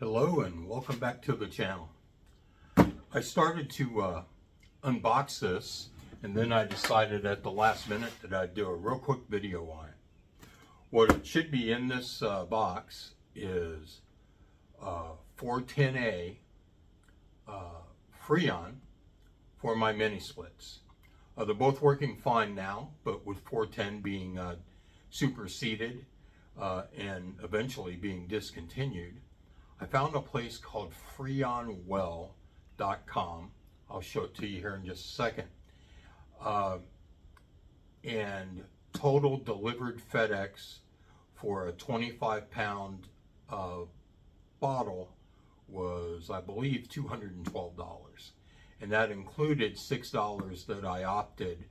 Hello and welcome back to the channel. I started to unbox this, and then I decided at the last minute that I'd do a real quick video on it. What it should be in this box is 410A Freon for my mini splits. They're both working fine now, but with 410 being superseded and eventually being discontinued, I found a place called Freonwell.com. I'll show it to you here in just a second. And total delivered FedEx for a 25-pound bottle was, I believe, $212. And that included $6 that I opted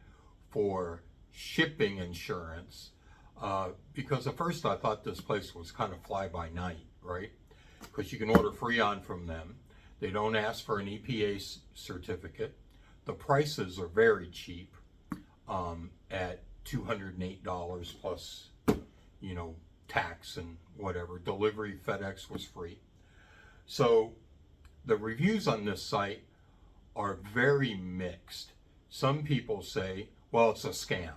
for shipping insurance. Because at first I thought this place was kind of fly-by-night, right? Because you can order Freon from them. They don't ask for an EPA certificate. The prices are very cheap at $208 plus, tax and whatever. Delivery, FedEx was free. So the reviews on this site are very mixed. Some people say, well, it's a scam.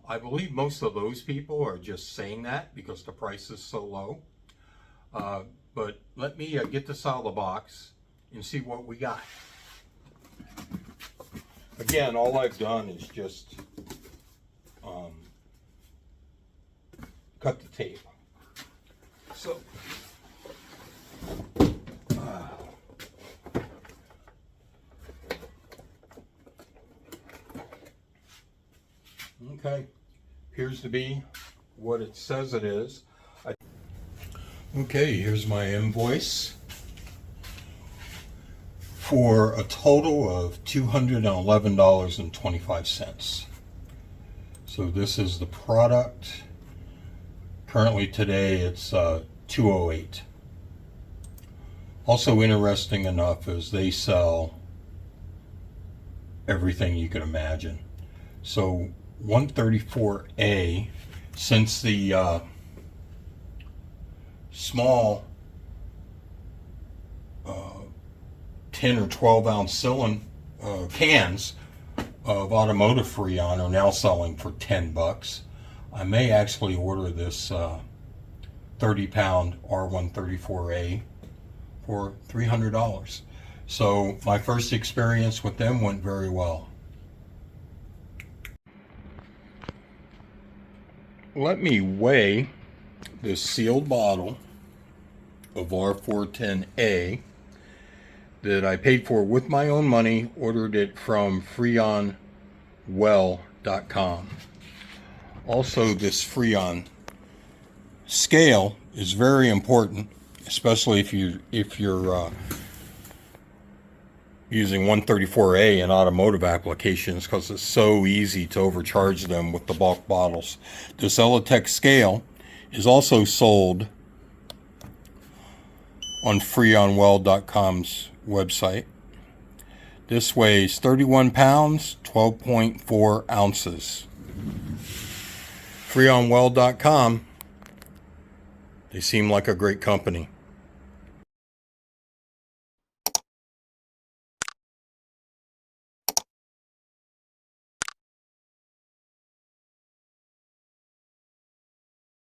I believe most of those people are just saying that because the price is so low. But let me get this out of the box and see what we got. Again, all I've done is just cut the tape. So, okay, appears to be what it says it is. Okay, here's my invoice for a total of $211.25. So this is the product. Currently today it's $208. Also interesting enough is they sell everything you can imagine. So 410A, since the small 10 or 12 ounce cans of automotive Freon are now selling for $10. I may actually order this 30-pound R134A for $300. So my first experience with them went very well. Let me weigh this sealed bottle of R410A that I paid for with my own money, ordered it from Freonwell.com. Also, this Freon scale is very important, especially if you're using 134A in automotive applications, because it's so easy to overcharge them with the bulk bottles. This Elitech scale is also sold on Freonwell.com's website. This weighs 31 pounds, 12.4 ounces. Freonwell.com, they seem like a great company.